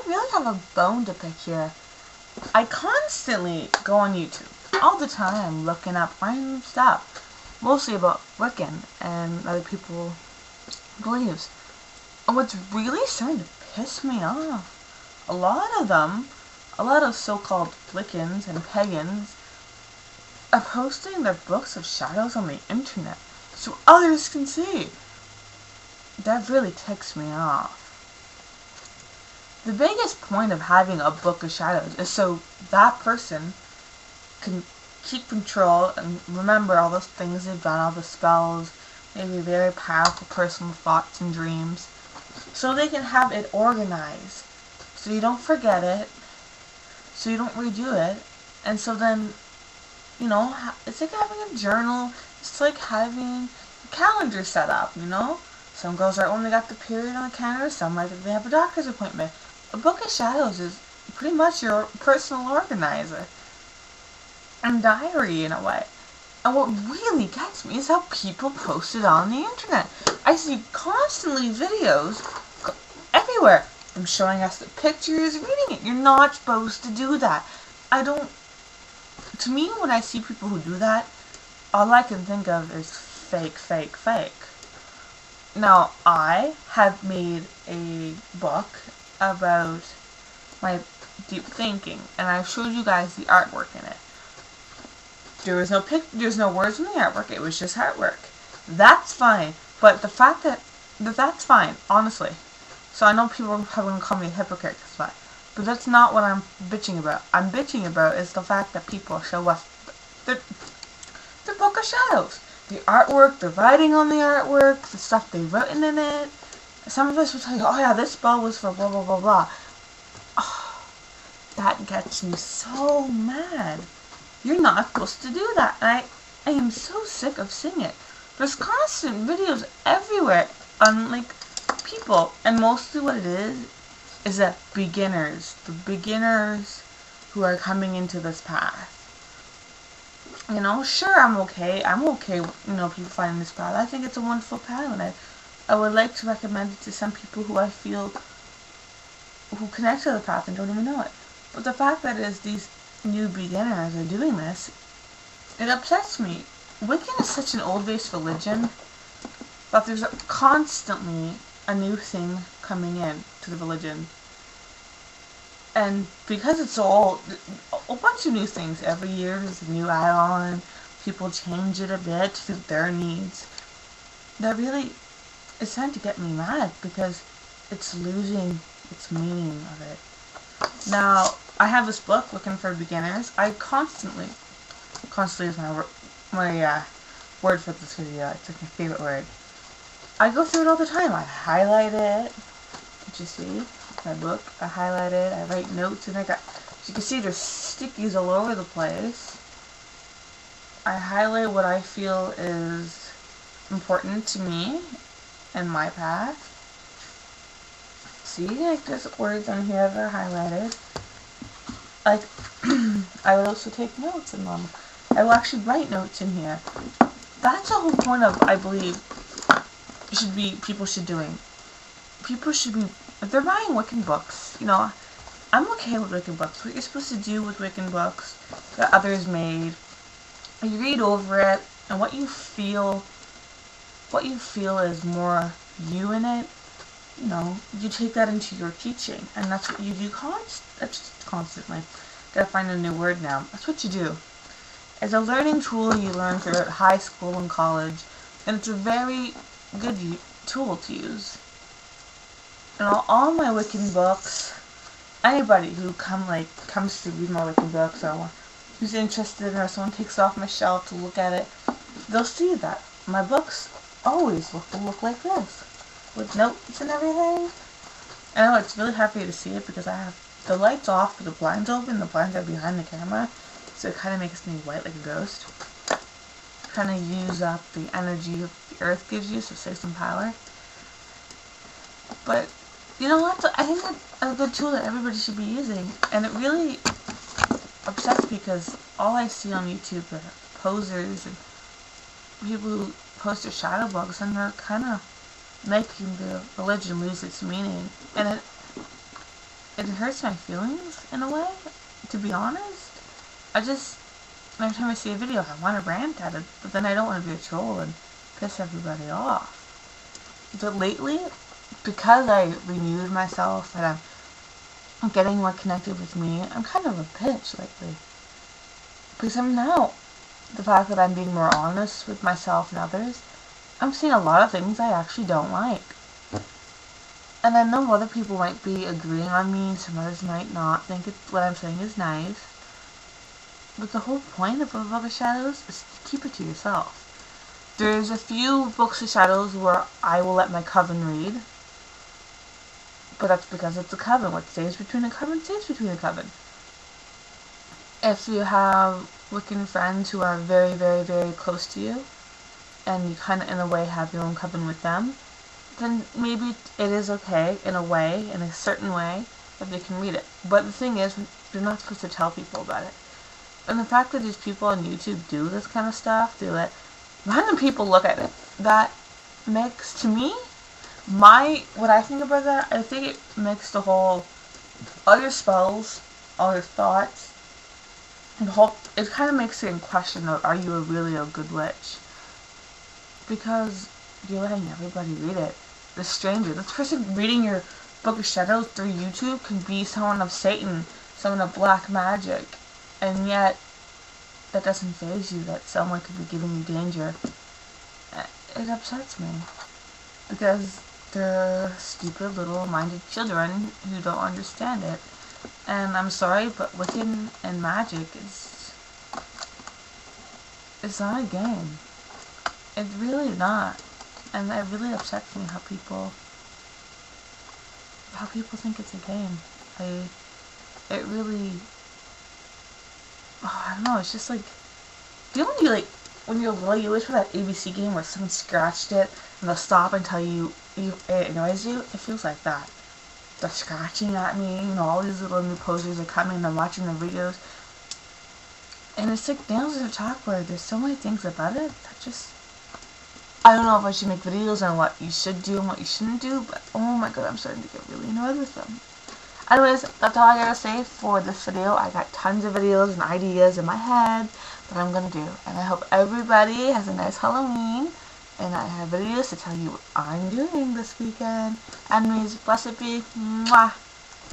really have a bone to pick here. I constantly go on YouTube all the time looking up random stuff, mostly about Wiccan and other people's beliefs. And what's really starting to piss me off, a lot of so-called Wiccans and pagans are posting their books of shadows on the internet so others can see. That really ticks me off. The biggest point of having a book of shadows is so that person can keep control and remember all those things they've done, all the spells, maybe very powerful personal thoughts and dreams, so they can have it organized, so you don't forget it, so you don't redo it, and so then, you know, it's like having a journal, it's like having a calendar set up, you know? Some girls write when they got the period on the calendar, some write that they have a doctor's appointment. A book of shadows is pretty much your personal organizer and diary in a way. And what really gets me is how people post it on the internet. I see constantly videos everywhere. Them showing us the pictures, reading it. You're not supposed to do that. To me, when I see people who do that, all I can think of is fake, fake, fake. Now, I have made a book about my deep thinking, and I showed you guys the artwork in it. There's no words in the artwork, it was just artwork. That's fine, but the fact that's fine, honestly. So I know people are probably going to call me a hypocrite, but that's not what I'm bitching about. I'm bitching about is the fact that people show us their book of shadows. The artwork, the writing on the artwork, the stuff they've written in it. Some of us will tell you, oh yeah, this spell was for blah blah blah blah. Oh, that gets me so mad. You're not supposed to do that. And I am so sick of seeing it. There's constant videos everywhere on like people, and mostly what it is that the beginners who are coming into this path. You know, sure, I'm okay with, you know, people finding this path. I think it's a wonderful path, and I would like to recommend it to some people who I feel who connect to the path and don't even know it. But the fact that is these new beginners are doing this, it upsets me. Wiccan is such an old-based religion that there's constantly a new thing coming in to the religion. And because it's so old, a bunch of new things. Every year there's a new add-on. People change it a bit to suit their needs. That really is starting to get me mad because it's losing its meaning of it. Now, I have this book, Looking for Beginners. I constantly is my word for this video. It's like my favorite word. I go through it all the time. I highlight it. Did you see? My book. I highlight it. I write notes, and as you can see, there's stickies all over the place. I highlight what I feel is important to me and my path. See, like there's words on here that are highlighted. Like, I would also take notes in them. I will actually write notes in here. That's the whole point of, I believe, people should doing. People should be, if they're buying Wiccan books, you know, I'm okay with Wiccan books. What you're supposed to do with Wiccan books that others made, you read over it, and what you feel is more you in it, you know, you take that into your teaching, and that's what you do constantly. Gotta find a new word now. That's what you do. As a learning tool, you learn throughout high school and college, and it's a very good tool to use. And all my Wiccan books, anybody who comes to read my Wiccan books, or who's interested, or someone takes it off my shelf to look at it, they'll see that my books always look like this, with notes and everything. I know it's really hard for you to see it because I have the lights off, but the blinds open. The blinds are behind the camera, so it kind of makes me white like a ghost. Kind of use up the energy the earth gives you, so save some power. But you know what? I think that's a good tool that everybody should be using, and it really upsets me because all I see on YouTube are posers and people who post their shadow books, and they're kind of making the religion lose its meaning. And it hurts my feelings in a way, to be honest. Every time I see a video, I want to rant at it, but then I don't want to be a troll and piss everybody off. But lately, because I renewed myself and I'm getting more connected with me, I'm kind of a bitch lately. Because the fact that I'm being more honest with myself and others, I'm seeing a lot of things I actually don't like. And I know other people might be agreeing on me, some others might not think what I'm saying is nice. But the whole point of a book of shadows is to keep it to yourself. There's a few books of shadows where I will let my coven read. But that's because it's a coven. What stays between a coven stays between a coven. If you have Wiccan friends who are very, very, very close to you, and you kind of in a way have your own coven with them, then maybe it is okay in a way, in a certain way, that they can read it. But the thing is, you're not supposed to tell people about it. And the fact that these people on YouTube do this kind of stuff, they let random people look at it, that makes, to me, what I think about that, I think it makes the whole, all your spells, all your thoughts, it kind of makes it in question of, are you really a good witch? Because you're letting everybody read it. The stranger, this person reading your Book of Shadows through YouTube can be someone of Satan, someone of black magic, and yet that doesn't faze you that someone could be giving you danger. It upsets me because they're stupid little minded children who don't understand it. And I'm sorry, but Wiccan and magic it's not a game. It's really not. And it really upsets me how people think it's a game. It really, I don't know, it's just like, when you're little, you wish for that ABC game where someone scratched it and they'll stop and tell you, it annoys you? It feels like that. They're scratching at me, all these little new posters are coming and I'm watching the videos. And it's like nails in a chalkboard. There's so many things about it that just, I don't know if I should make videos on what you should do and what you shouldn't do, but oh my god, I'm starting to get really annoyed with them. Anyways, that's all I gotta say for this video. I got tons of videos and ideas in my head that I'm gonna do. And I hope everybody has a nice Halloween. And I have videos to tell you what I'm doing this weekend. And may blessed be. Mwah.